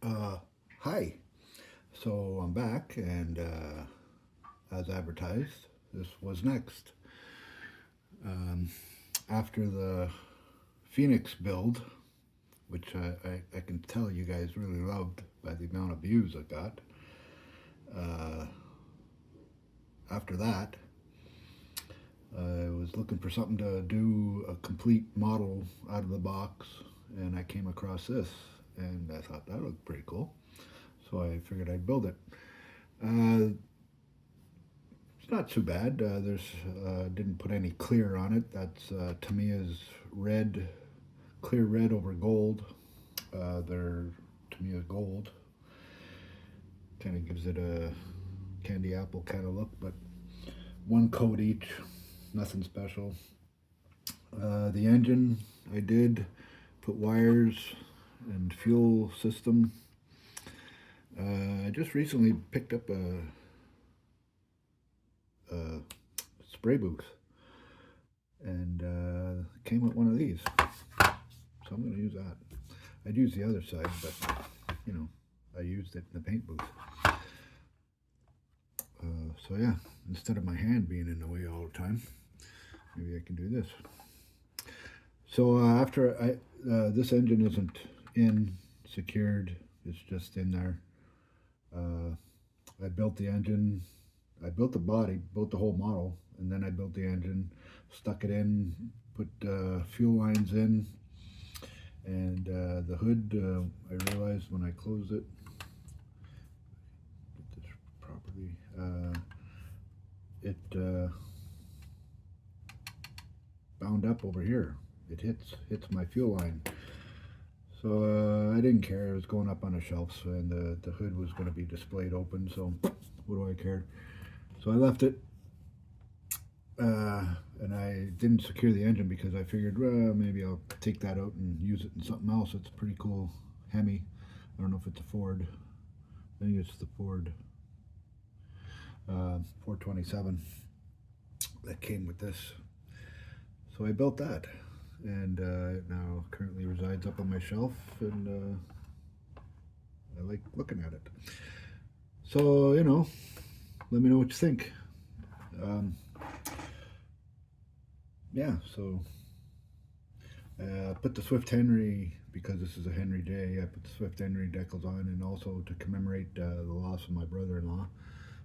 Uh, Hi. So I'm back, and as advertised, this was next. Um, After the Phoenix build, which I can tell you guys really loved by the amount of views I got, uh, after that, I was looking for something to do a complete model out of the box, and I came across this, and I thought that looked pretty cool. So I figured I'd build it. Uh, It's not too bad. There's didn't put any clear on it. That's Tamiya's red, clear red over gold. They're Tamiya gold. Kind of gives it a candy apple kind of look, but one coat each. Nothing special. The engine, I did put wires and fuel system. I just recently picked up a spray booth and came with one of these. So I'm going to use that. I'd use the other side, but you know, I used it in the paint booth. So yeah, instead of my hand being in the way all the time, maybe I can do this. So after this engine isn't in secured, it's just in there. Uh, I built the engine. I built the body, built the whole model, and then I built the engine, stuck it in, put fuel lines in, and the hood. I realized when I closed it, get this properly. It bound up over here. It hits my fuel line. So I didn't care. It was going up on a shelf, so, and the hood was going to be displayed open. So what do I care? So I left it, and I didn't secure the engine because I figured, well, maybe I'll take that out and use it in something else. It's a pretty cool Hemi. I don't know if it's a Ford. I think it's the Ford 427 that came with this. So I built that, and it now currently resides up on my shelf, and I like looking at it. So let me know what you think. Um, yeah, so put the Swift Henry because this is a Henry Day. I put the Swift Henry decals on, and also to commemorate the loss of my brother-in-law.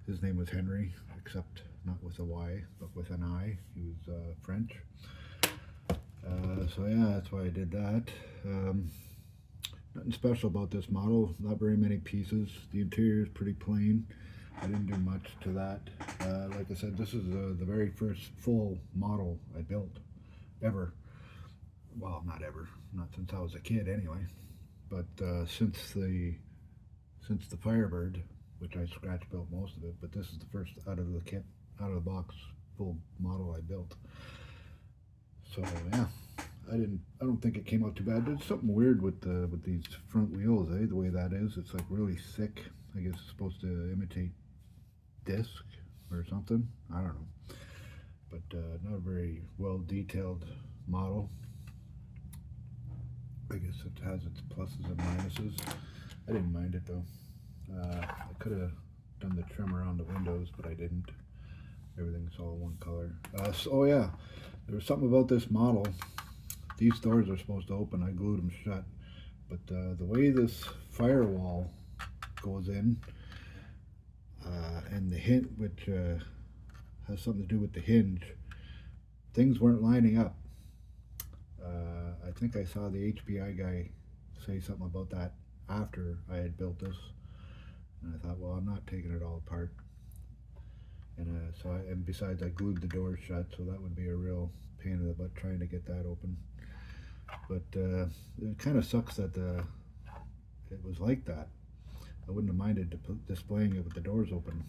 His name was Henry, except not with a Y, but with an I. He was French. So yeah, that's why I did that. Nothing special about this model. Not very many pieces. The interior is pretty plain. I didn't do much to that. Like I said, this is the very first full model I built ever. Well, not ever. Not since I was a kid, anyway. But since the Firebird, which I scratch built most of it, but this is the first out of the kit, out of the box, full model I built. So yeah, I don't think it came out too bad. There's something weird with these front wheels, eh? The way that is, it's like really thick. I guess it's supposed to imitate disc or something. I don't know, but not a very well detailed model. I guess it has its pluses and minuses. I didn't mind it though. I could have done the trim around the windows, but I didn't. Everything's all one color. Oh yeah, there was something about this model. These doors are supposed to open. I glued them shut, but the way this firewall goes in, and the hinge, which has something to do with the hinge, things weren't lining up. I think I saw the HBI guy say something about that after I had built this, and I thought, well, I'm not taking it all apart. And besides, I glued the door shut, so that would be a real pain in the butt trying to get that open. But it kind of sucks that it was like that. I wouldn't have minded displaying it with the doors open.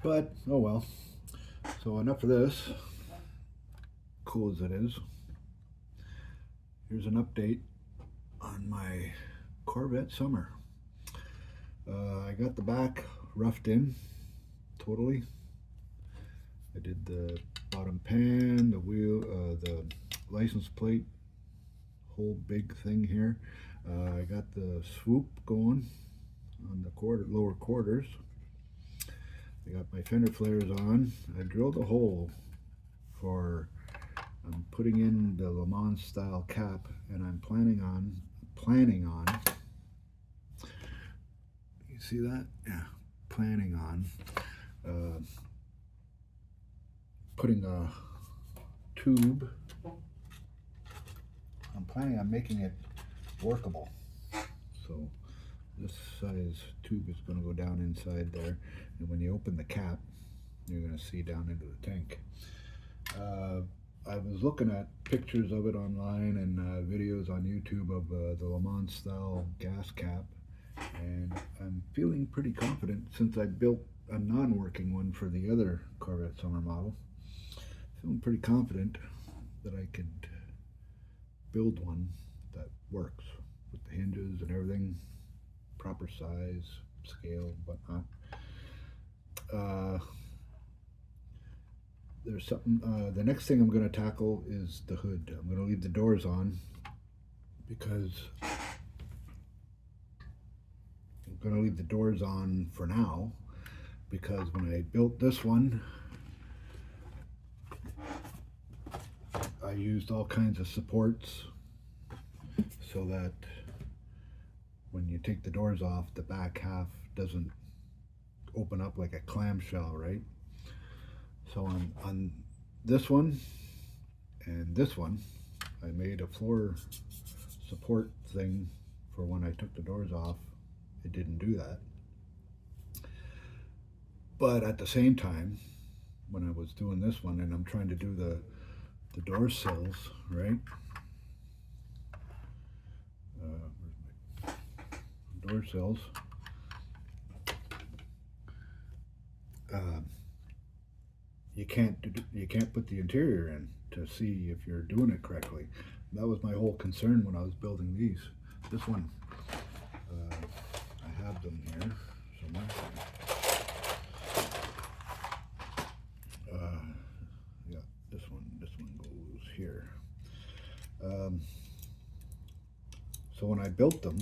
But oh well. So enough of this. Cool as it is. Here's an update on my Corvette Summer. I got the back roughed in totally. I did the bottom pan, the wheel, the license plate, whole big thing here. I got the swoop going on the lower quarters. I got my fender flares on. I drilled a hole for I'm putting in the Le Mans style cap, and I'm planning on. You see that? Yeah, planning on uh, putting a tube. I'm planning on making it workable. So this size tube is going to go down inside there, and when you open the cap, you're going to see down into the tank. I was looking at pictures of it online and videos on YouTube of the Le Mans style gas cap, and I'm feeling pretty confident since I built a non-working one for the other Corvette summer model. Feeling pretty confident that I could build one that works with the hinges and everything, proper size, scale, whatnot. There's something. The next thing I'm going to tackle is the hood. I'm going to leave the doors on because I'm going to leave the doors on for now because when I built this one, I used all kinds of supports so that when you take the doors off, the back half doesn't open up like a clamshell, right? So on this one and this one, I made a floor support thing for when I took the doors off. It didn't do that. But at the same time, when I was doing this one and I'm trying to do the door sills, right? Where's my door sills? You can't put the interior in to see if you're doing it correctly. That was my whole concern when I was building these. This one, I have them here somewhere. Yeah, this one goes here. So when I built them,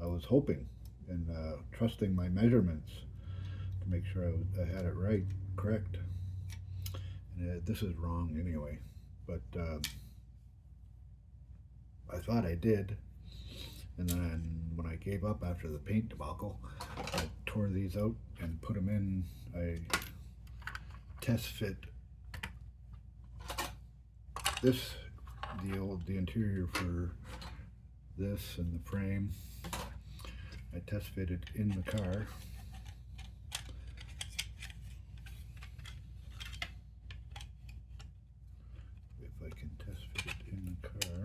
I was hoping and trusting my measurements to make sure I had it right, correct. And this is wrong anyway, but I thought I did. And then when I gave up after the paint debacle, I tore these out and put them in. I test fit the interior for this and the frame. I test fitted in the car. If I can test fit it in the car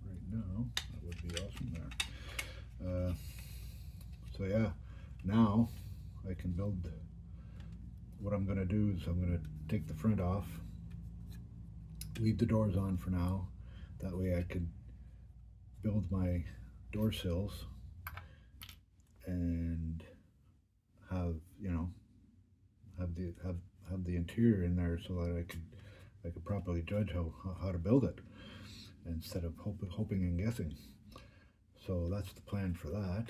right now, that would be awesome there. So yeah, now I can build. What I'm going to do is I'm going to take the front off, leave the doors on for now. That way I could build my door sills and have the interior in there so that I could properly judge how to build it instead of hoping and guessing. So that's the plan for that.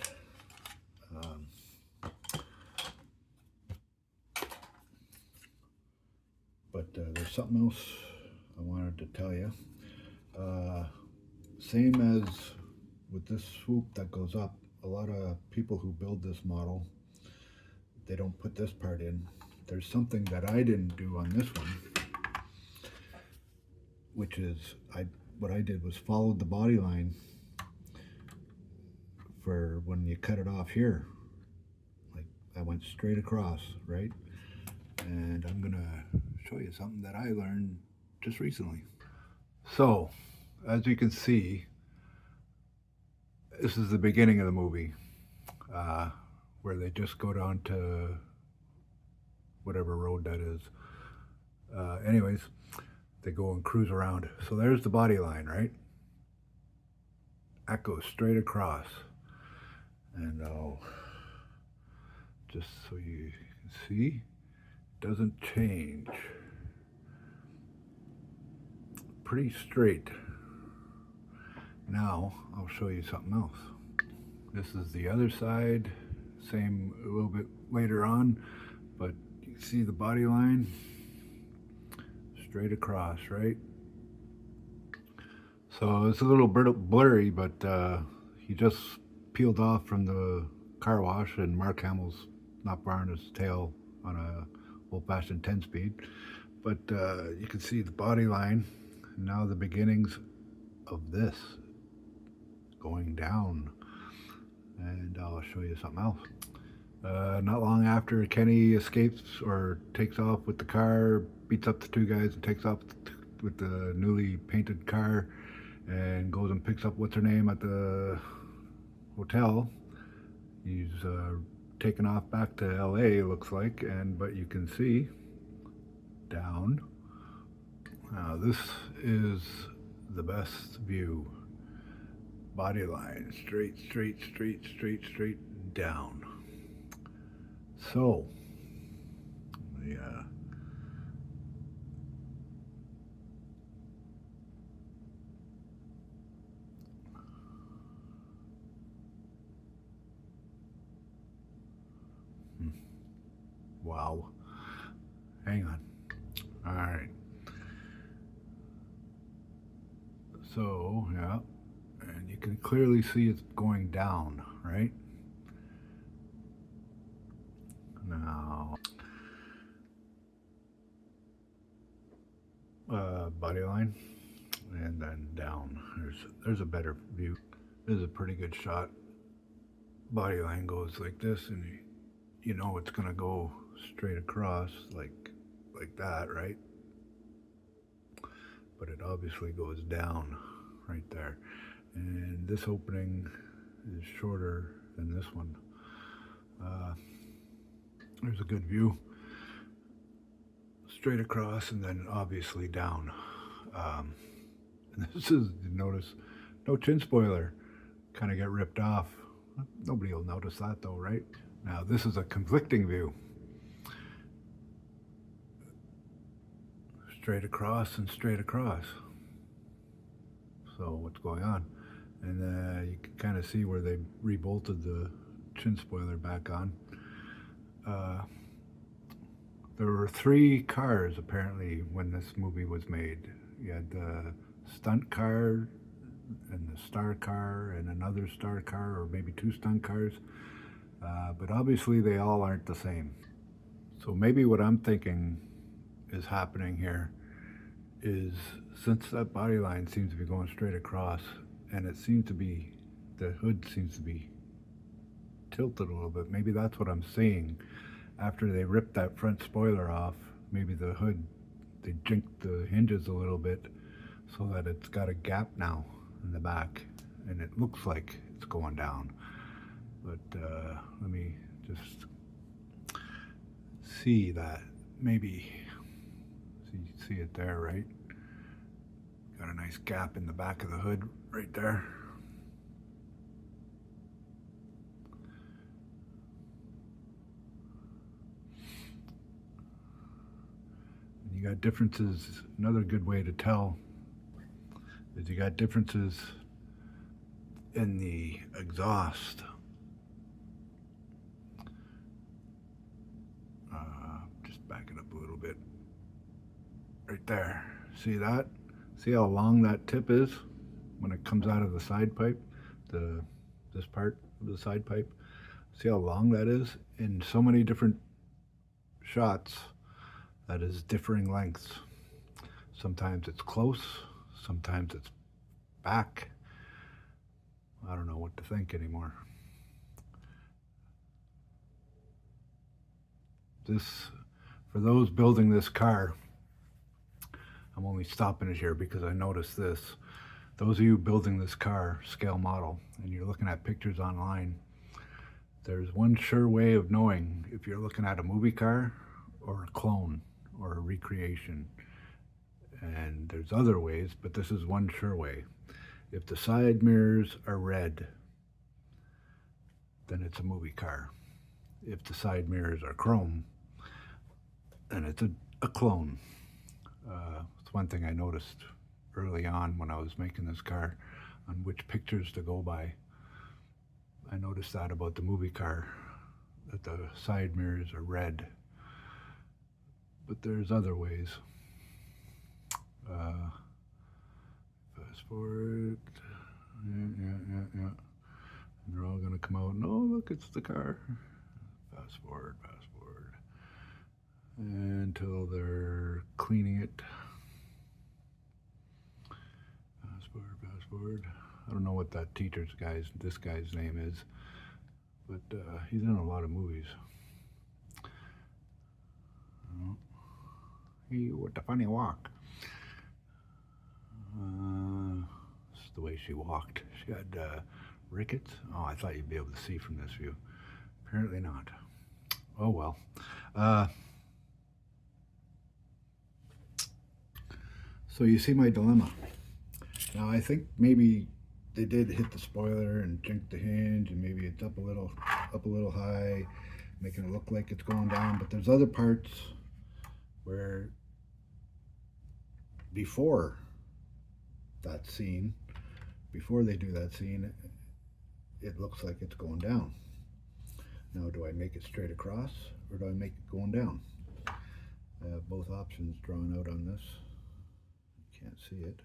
But there's something else I wanted to tell you. Same as with this swoop that goes up, a lot of people who build this model, they don't put this part in. There's something that I didn't do on this one, which is what I did was followed the body line for when you cut it off here. Like I went straight across, right? And I'm gonna show you something that I learned just recently. So, as you can see, this is the beginning of the movie, where they just go down to whatever road that is. Anyways, they go and cruise around. So there's the body line, right? That goes straight across. And just so you can see, it doesn't change. Pretty straight. Now I'll show you something else. This is the other side, same a little bit later on, but you see the body line straight across, right? So it's a little blurry, but he just peeled off from the car wash, and Mark Hamill's not barring his tail on a old-fashioned 10-speed. But you can see the body line, and now the beginnings of this going down. And I'll show you something else. Not long after, Kenny escapes or takes off with the car, beats up the two guys, and takes off with the newly painted car, and goes and picks up what's her name at the hotel. He's taken off back to LA, looks like, but you can see down. Now this is the best view. Body line, straight down. So, yeah. Wow. Hang on. All right. So, yeah. And you can clearly see it's going down, right? Now, body line, and then down. There's a better view. This is a pretty good shot. Body line goes like this, and you know it's gonna go straight across like that, right? But it obviously goes down right there. And this opening is shorter than this one. There's a good view. Straight across and then obviously down. And this is, notice, no chin spoiler. Kind of get ripped off. Nobody will notice that though, right? Now this is a conflicting view. Straight across and straight across. So what's going on? And you can kind of see where they rebolted the chin spoiler back on. There were 3 cars apparently when this movie was made. You had the stunt car and the star car and another star car, or maybe 2 stunt cars. But obviously they all aren't the same. So maybe what I'm thinking is happening here is, since that body line seems to be going straight across, and it seems to be, the hood seems to be tilted a little bit. Maybe that's what I'm seeing. After they ripped that front spoiler off, maybe the hood, they jinked the hinges a little bit so that it's got a gap now in the back, and it looks like it's going down. But let me just see that. Maybe see it there, right? Got a nice gap in the back of the hood right there. You got differences. Another good way to tell is you got differences in the exhaust. Just back it up a little bit. Right there. See that? See how long that tip is when it comes out of the side pipe? This part of the side pipe. See how long that is? In so many different shots, that is differing lengths. Sometimes it's close, sometimes it's back. I don't know what to think anymore. For those building this car, I'm only stopping it here because I noticed this. Those of you building this car, scale model, and you're looking at pictures online, there's one sure way of knowing if you're looking at a movie car or a clone or a recreation. And there's other ways, but this is one sure way. If the side mirrors are red, then it's a movie car. If the side mirrors are chrome, then it's a clone. It's one thing I noticed early on when I was making this car. on which pictures to go by. I noticed that about the movie car, that the side mirrors are red. But there's other ways. Fast forward. Yeah. And they're all going to come out and, oh, look, it's the car. Fast forward. Until they're cleaning it. Fast forward. I don't know what that this guy's name is, but he's in a lot of movies. Hey, what a funny walk. This is the way she walked. She had rickets. Oh, I thought you'd be able to see from this view. Apparently not. Oh well. So you see my dilemma. Now I think maybe they did hit the spoiler and jink the hinge, and maybe it's up a little high, making it look like it's going down. But there's other parts where before that scene, before they do that scene, it looks like it's going down. Now, do I make it straight across or do I make it going down? I have both options drawn out on this. You can't see it,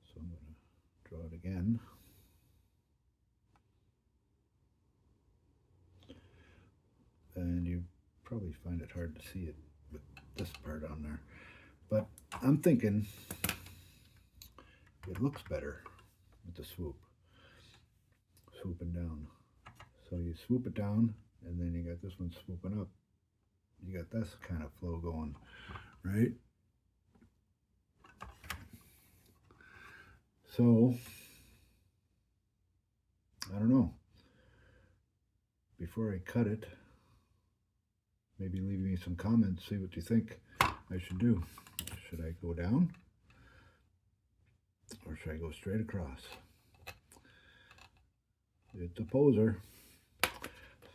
so I'm going to draw it again. And you probably find it hard to see it with this part on there. But I'm thinking it looks better with the swoop. Swooping down. So you swoop it down, and then you got this one swooping up. You got this kind of flow going, right? So, I don't know. Before I cut it, maybe leave me some comments, see what you think I should do. Should I go down? Or should I go straight across? It's a poser.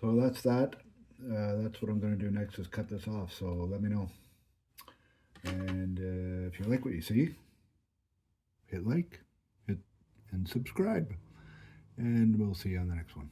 So that's that. That's what I'm going to do next, is cut this off. So let me know. And if you like what you see, hit like, hit and subscribe. And we'll see you on the next one.